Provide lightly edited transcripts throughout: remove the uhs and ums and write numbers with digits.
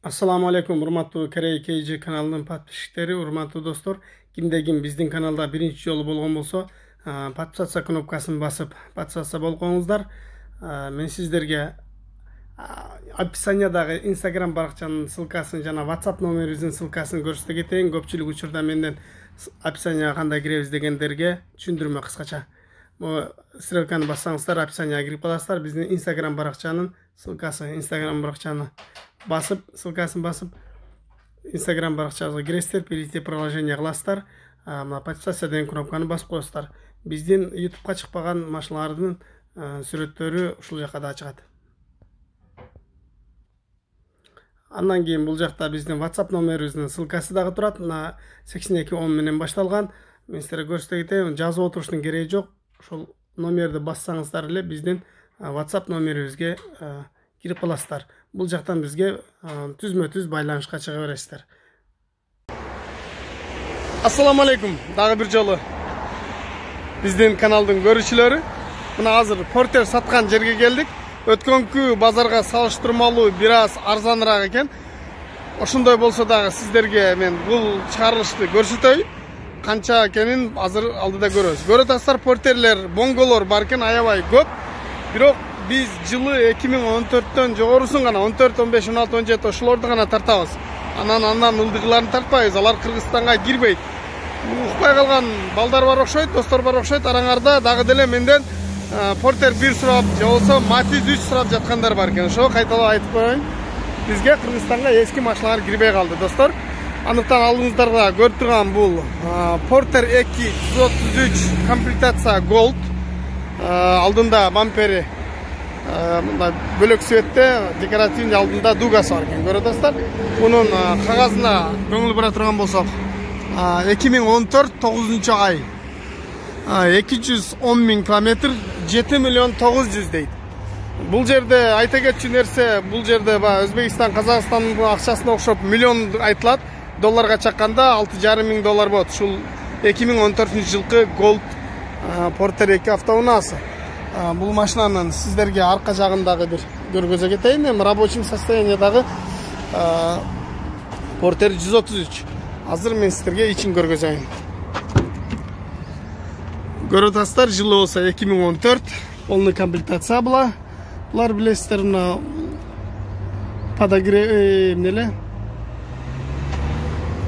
Assalamu alaikum, урматтуу Керей KG каналынын подписчиктери, урматтуу достор. Кимде ким биздин каналда биринчи жолу болгон болсо, подписаться кнопкасын басып, подписаться болгоңуздар. Мен сиздерге описаниядагы Instagram баракчанын ссылкасын жана WhatsApp номерибиздин ссылкасын көрсөтө кетейин. Көпчүлүк учурда менден описанияга кандай киребиз дегендерге түшүндүрмө кыскача. Стрелканы бассаңыздар описанияга кирип каласыздар. Биздин Instagram баракчанын ссылкасы, Instagram баракчаны басып, ссылкасын басып, Instagram баракчабызга киресиздер, перейти приложение кыласыздар. Подписаться деген кнопканы басып коесуздар. Биздин YouTube'га чыкпаган машиналардын сүрөттөрү ушул жакка да чыгат. Андан кийин бул жакта биздин WhatsApp номерибиздин ссылкасы дагы турат. 8210 менен башталган. Мен сиздерге көрсөтө кетейин, жазып отуруштун кереги жок. Ошол номерди бассаңыздар эле биздин WhatsApp номерибизге кирип каласыздар. Бул жактан бизге түзмө-түз байланышка чыга бересиздер. Ассаламу алейкум. Дагы бир жолу биздин каналдын көрүүчүлөрү. Мына азыр портер саткан жерге келдик. Өткөнкү базарга салыштырмалуу бир аз арзаныраак экен. Ошондой болсо дагы сиздерге мен бул чыгарылышты көрсөтөйүн. Канча экенин азыр алдыда көрөбүз. Көрөтасыздар, портерлер, бонголор бар экен, аябай көп. Бирок биз жылы 2014төн жогорусун гана 14, 15, 16, 17 ошолорду гана тартабыз. Андан ылдыгыларын тартпайбыз. Алар Кыргызстанга кирбейт. Укпай калган балдар бар окшойт, достор бар окшойт. Араңарда дагы деле менден портер 1 сурап, же болсо Матиз 3 сурап жаткандар бар экен. Ошо кайталап айтып коеюн. Бизге Кыргызстанга эски машиналар кирбей калды, достор. Андыктан алдыңыздарда көрүп турган бул Porter 2 133 комплектация Gold. Алдында бампери мындай бөлөк светте, декоративный алдында дугасы бар экен. Көрөтөсүздар. Мунун кагазына көңүл бура турган болсок, 2014 9-ай 210 миң километр, 7 миллион 900 дейт. Бул жерде айта кетчү нерсе, бул жерде Өзбекстан, Казакстандын акчасына окшоп миллион айтылат. Долларга чакканда 6,5 миң доллар болот. Ушул 2014-жылкы Gold Porter 2 автоунаасы. Бул машинанын сиздерге арка жагындагы бир көргөзө кетейин. Эми рабочий состояниедагы Porter 133. Азыр мен сиздерге ичин көргөзөйүн. Көрөтасыздар, жылы болсо 2014, полный комплектация була. Булар билесиздер, мына подогрев эмнеле?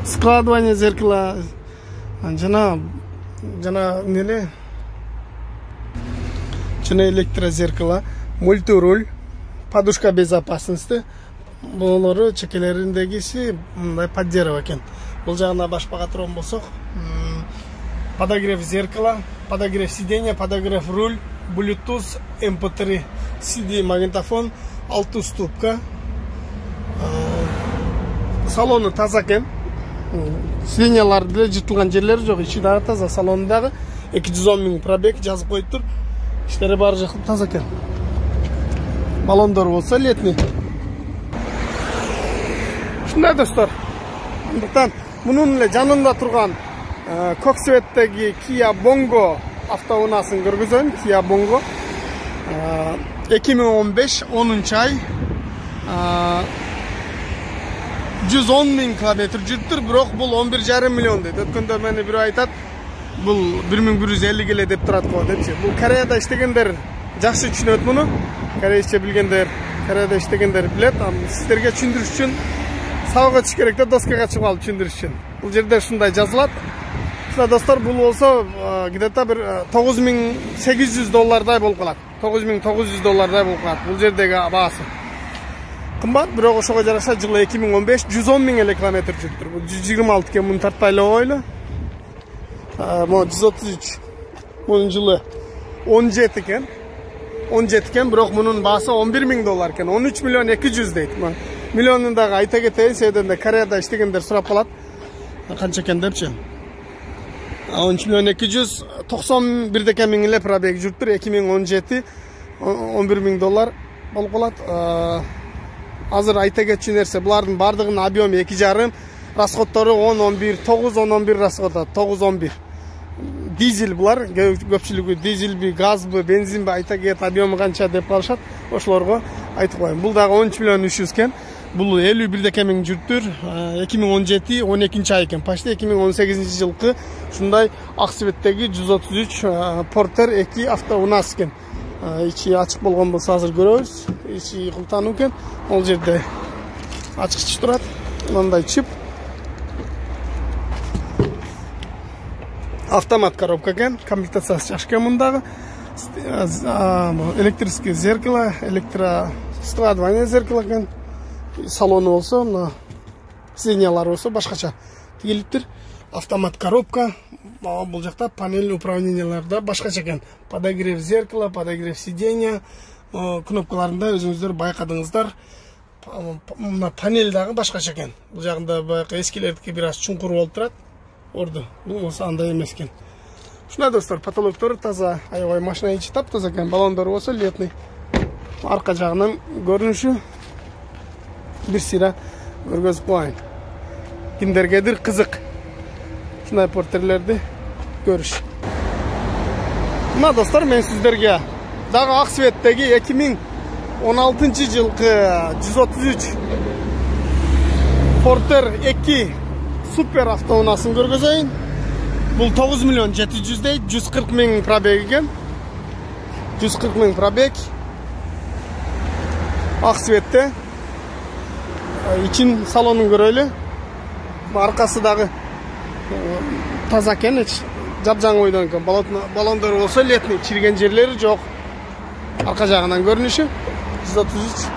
Складывание зеркала, жана эмнеле? Жана электрозеркало, мультируль, подушка безопасности. Болору чекелериндегиси мындай поддерживать экен. Бул жагына башпага турган болсок, подогрев зеркала, подогрев сиденья, подогрев руль, Bluetooth, MP3, CD, магнитофон, 6 ступка. Салону таза экен. Сиденьялар деле жыртылган жерлери жок, ичи дагы таза, салондагы 210 миң пробег жазып коюптур. Иштери баары жакты таза экен. Баллондор болсо летний. Ушундай достор. Андыктан мунун эле жанында турган көк светтеги Kia Bongo автоунаасын көргөзөйүн. Kia Bongo 2015 10-ай 110 миң километр жүрүптүр, бирок бул 11,5 миллион дейт. Өткөндө мени бирөө айтат, бул 1150 келе деп турат го депчи. Бул Кореяда иштегендер жакшы түшүнөт муну. Корейче билгендер, Кореяда иштегендер билет. Сиздерге түшүндүрүш үчүн сабакка түш керек да, доскага чыгып алып түшүндүрүш үчүн. Бул жерде ушундай жазылат. Достор, бул болсо где-то бир 9800 доллардай болуп калат. 9900 доллардай болуп калат. Бул жердеги баасы кымбат, бирок ошого жараша жылы 2015 110 миң эле километр жүрүптүр. Бул 126 экен, муну тартпай эле койлу. Могу 133. Мунун жылы 17 экен. 17 экен, бирок мунун баасы 11 миң доллар экен. 13 миллион 200 дейт. Миллионун дагы айта кетейин, себебинде Кореяда иштегендер сурап калат. Канча экен депчи. 13 миллион 200, 91 деке миң эле пробег жүрүптүр. 2017 11 миң доллар болуп калат. Азыр айта кетчү нерсе, булардын бардыгынын объему 2,5, расходтору 10-11, 9-11 расходот, 9-11. Дизель булар, көпчүлүгү дизельби, газбы, бензинби айта кет, объему канча деп калышат. Ошолорго айтып коеюн. Бул дагы 13 миллион 300 экен. Бул 51 миң жүрүптүр. 2017 12 ай экен. Почти 2018 жылкы ушундай ак цветтеги 133 Porter 2 автоуназ экен. Ичи ачык болгон болсо азыр көрөбүз. Ичи култануу экен. Ол жерде ачкыч турат. Мындай чип. Автомат коробка экен. Комплектациясы жакшы экен мындагы. Электрическое зеркало, электроскладывание зеркало экен. Салону болсо, мына сиденьялар болсо башкача тигилиптир. Автомат коробка. Бул жакта панель управленияларда башкача экен. Подогрев зеркала, подогрев сиденья. Кнопкаларында өзүңүздөр байкадыңыздар. Мына панель дагы башкача экен. Бул жагында баягы эскилердики бир аз чуңкур болуп турат. Орду. Бул болсо андай эмес экен. Ушундай достор, потолоктору таза, аябай машина ичи таптаза экен. Баллондору болсо летный. Арка жагынан көрүнүшү бир сыйра көргөзүп коеюн. Кимдергедир кызык ушундай портерлерди көрүш. Мына достор, мен сиздерге дагы ак цветтеги 2016 жылкы 133 Porter 2 супер автоуназын көргөзөйүн. Бул 9 миллион 700 дейт, 140 миң пробег экен. 140 миң пробег. Ак цветте. Ичин салонун көрөлү. Аркасы дагы таза экен, жапжаң ойдон экен. Баллондору болсо летний, чирген жерлери жок. Арка жагынан көрүнүшү 133.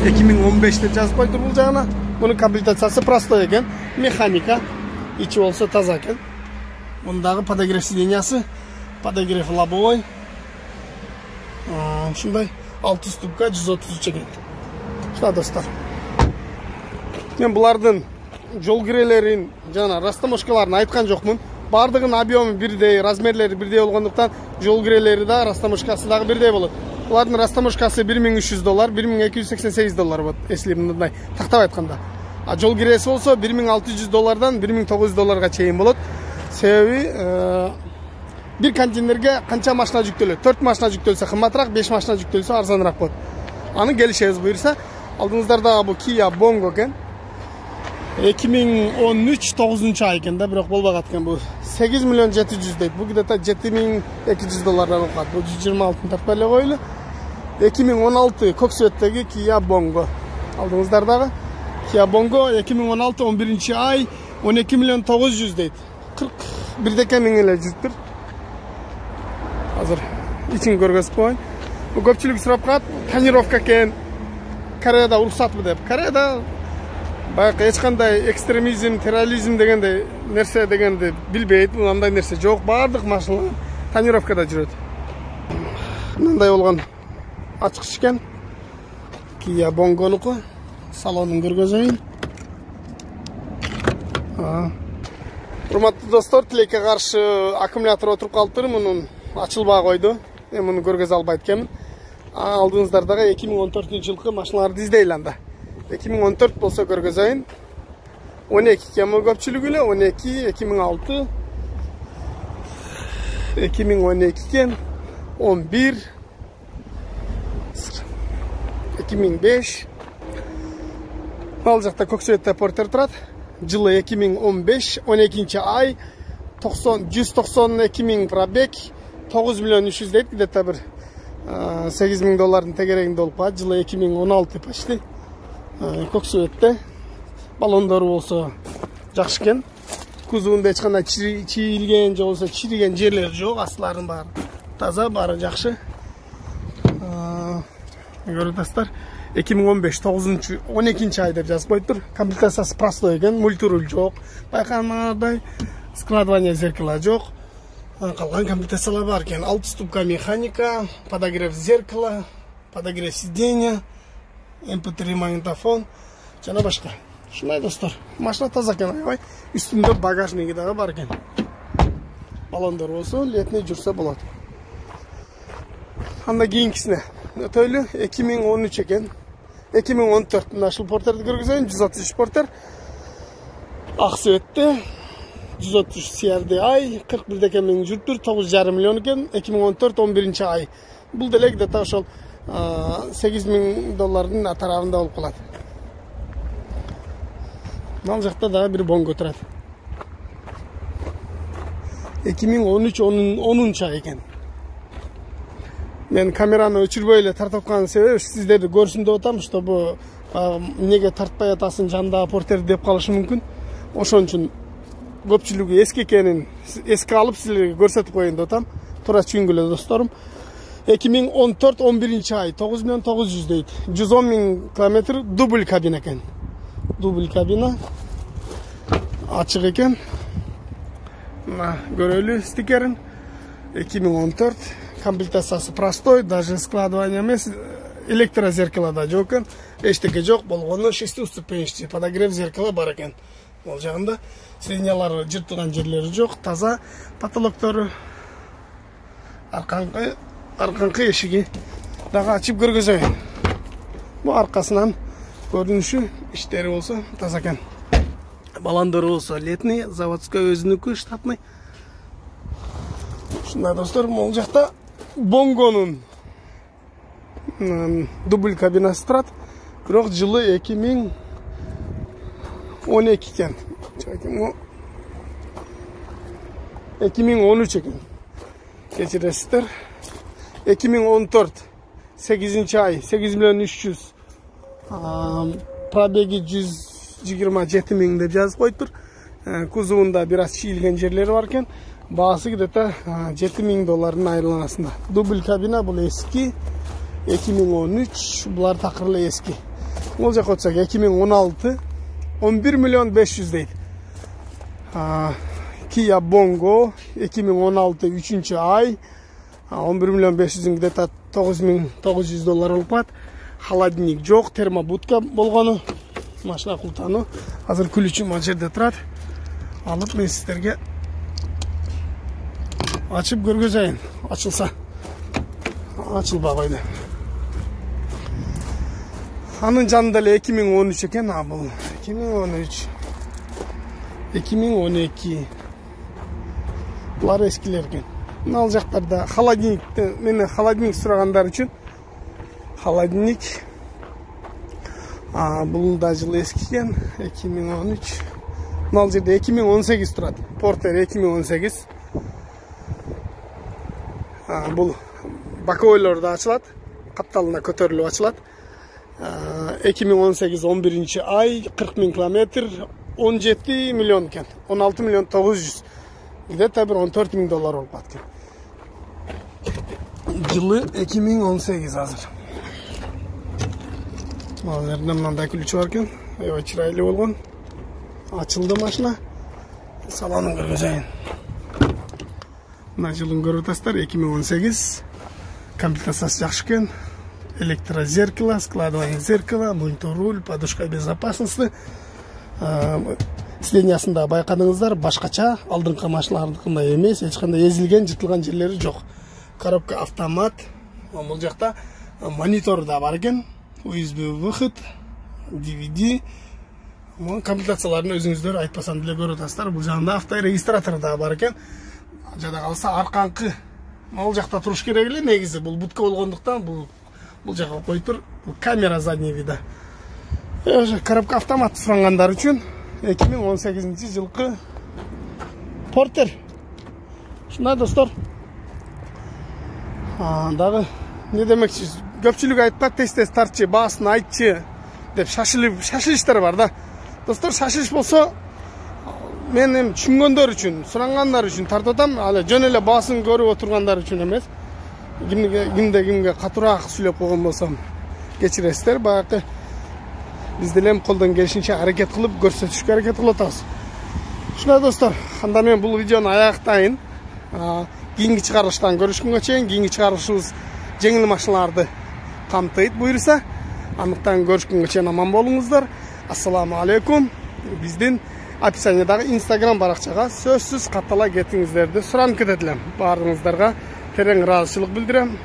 2015 деп жазып койду бул жагына. Bunun komplектациясы простой экен. Механика. Ичи болсо таза экен. Мындагы подогрев сиденьясы, подогрев лобовой. Ушундай 6 ступка 133 экен. Ушундай достор. Мен булардын жол кирелерин жана растаможкаларын айткан жокмун. Бардыгынын объему бирдей, размерлери бирдей болгондуктан жол кирелери да, растаможкасы дагы бирдей болот. Булардын растаможкасы $1300, $1288 болот, если мындай тактап айтканда. А жол киреси болсо $1600 $1900 чейин болот. Себеби бир контейнерге канча машина жүктөлөт? 4 машина жүктөлсө кымбатыраак, 5 машина жүктөлсө арзаныраак болот. Аны келишебиз буйрса. Алдыңыздарда бул Kia Bongo экен. 2013 9 ай экен да, бирок болбагат экен бул. 8 миллион 700 дейт. Бул где-то $7200 болот. Бул 126 тартпай эле койлу. 2016 көк цветтеги Kia Bongo. Алдыңыздардагы Kia Bongo 2016 11 ай 12 миллион 900 дейт. 41 миң эле жүрүптүр. Азыр ичин көргөзүп коеюн. Бул көпчүлүк сурап калат, тонировка экен. Кореяда уруксатбы деп. Кореяда баягы эч кандай экстремизм, терроризм дегенде нерсе дегенди билбейт. Андай нерсе жок. Бардык машина тонировкада жүрөт. Мындай болгон ачкыч экен. Kia Bongo'нуку. Салонун көргөзөйүн. Урматтуу достор, тилекке каршы аккумулятор отуруп калыптыр. Мунун ачылбай койду. Мен муну көргөзө албайт экенмин. Алдыңыздардагы 2014 жылкы машиналарды издейли анда. 2014 болсо көргөзөйүн. 12 экен көпчүлүгү эле, 12, 2006, 2012 экен, 11, 2005. Ал жакта көк цветте Porter турат. Жылы 2015, 12 ай, 192 миң пробег, 9 миллион 300 дейт, где-то бир $8000 тегерегинде болуп калат. Жылы 2016 почти. Көк цветте. Баллондору болсо жакшы экен. Кузовунда эч кандай чийилген же болсо чириген жерлер жок, астыларын баары таза, баары жакшы. Көрүңүздөр. 2015 12 ай деп жазып коюптур. Комплектациясы простой экен, мультируль жок. Байканагандай складывание зеркала жок. Калган комплектациялар бар экен. 6 ступка механика, подогрев зеркала, подогрев сиденья, MP3 магнитофон жана башка. Ушундай достор. Машина таза экен, аябай. Үстүндө багажниги дагы бар экен. Баллондор болсо летний жүрсө болот. Анда кийинкисине өтөлү 2013 экен. 2014 National Porter'ды көргөзөйүн. 133 Porter. Ак цветте 133 CRDI 41 миң жүрүптүр, 9,5 миллион экен. 2014 11 ай. Бул деле где-то ошол $8.000 атарабында болуп калат. Ал жакта дагы бир бонго турат. 2013 ай экен. Мен камераны өчүрбөй эле тартып аткан себеби сиздерди көрсүн деп атам, чтобы неге тартпай атасың жандагы портер деп калышы мүмкүн. Ошон үчүн көпчүлүгү эски экенин эске алып силерге көрсөтүп коеюн деп атам. Туура түшүнгүлө досторум. 2014 11 ай 9.900 дейт. 110.000 километр дубль кабина экен. Дубль кабина ачык экен. Мына көрөлү стикерин. 2014 комплектациясы простой, даже складывание эмес, электрозеркало да жок экен. Эчтеке жок болгону, шестой ступенчатый подогрев зеркала бар экен. Ол жагында среднялары жыртылган жерлери жок, таза потолоктору. Арканкы эшиги дагы ачып көргөзөйүн. Бу аркасынан көрүнүшү иштери болсо таза экен. Баландыры болсо летний, заводской өзүнүкү, штатный. Ушундай достор, могул жакта Бонгонун дубль кабинасы турат. Бирок жылы 2012 экен. 2013 экен. Кечиресиздер. 2014 8 ай 8.300.000 пробеги 127.000 деп жазып коюптур. Кузовунда бир аз чийилген жерлери бар экен. Баасы где-то $7.000 айрылганасында. Дубль кабина бул эски. 2013 булар такыр эле эски. Бул жака өтсөк 2016 11.500.000 дейт. Kia Bongo 2016 3 ай 11.500.000 где-то $9.900 болуп калат. Холодильник жок, термобудка болгону. Машина култану. Азыр күлүчү мына жерде турат. Алып мен сиздерге ачып көргөзөйүн. Ачылса. Ачылбай койду. Анын жанында эле 2013 экен, бул 2013. 2012. Булар эскилер экен. Ал жактарда холодильникти, мени холодильник сурагандар үчүн холодильник бул да жылы эски экен, 2013. Ал жерде 2018 турат. Портер 2018. Бул боковойлор да ачылат, капталына көтөрүлүп ачылат. 2018 11 ай 40.000 километр 17 миллион экен. 16.900.000. Где-то bir $14.000 болуп калат. Жылы 2018 азыр. Ал жерде мындай күлүчү бар экен. Аябай чырайлуу болгон. Ачылды машина. Салонун көргөзөйүн. Мына жылын көрүп атасыздар, 2018. Комплектациясы жакшы экен. Электрозеркало, складывание зеркала, мультируль, подушка безопасности. Сидениясында байкадыңыздар, башкача, алдыңкы машиналардыкындай эмес, эч кандай эзилген, жыртылган жерлери жок. Коробка автомат. Бул жакта монитор да бар экен. USB выход, DVD. Комплектацияларын өзүңүздөр айтпасам деле көрүп атасыздар. Бул жагында авторегистратор да бар экен. Жада калса арканкы. Бул жакта туруш керек эле, негизи бул будка болгондуктан бул жака коюп тур. Бул камера задний вида. Коробка автомат сурангандар үчүн 2018 жылкы Портер. Ушундай достор. Дагы не демекчи, көпчүлүк айтпат, тез тартчы, баасын айтчы деп шашылыштар бар да. Достор, шашылыш болсо мен эми түшүнгөндөр үчүн, сурангандар үчүн тартып атам, ал жөн эле баасын көрүп отургандар үчүн эмес. Кимге катуураак сүйлөп койгон болсом кечиресиздер. Баягы биз деле колдон келишинче аракет кылып көрсөтүшкө аракет кылып атабыз. Ушундай достор, анда мен бул видеону аяктайын. Кийинки чыгарылыштан көрүшкөнгө чейин, кийинки чыгарылышыбыз жеңил машиналарды камтыйт буюрса. Андыктан көрүшкөнгө чейин аман болуңуздар. Ассаламу алейкум. Биздин описаниядагы Instagram баракчага сөзсүз каттала кетиңиздерди суранып кетет элем. Баарыңыздарга терең ыраазычылык билдирем.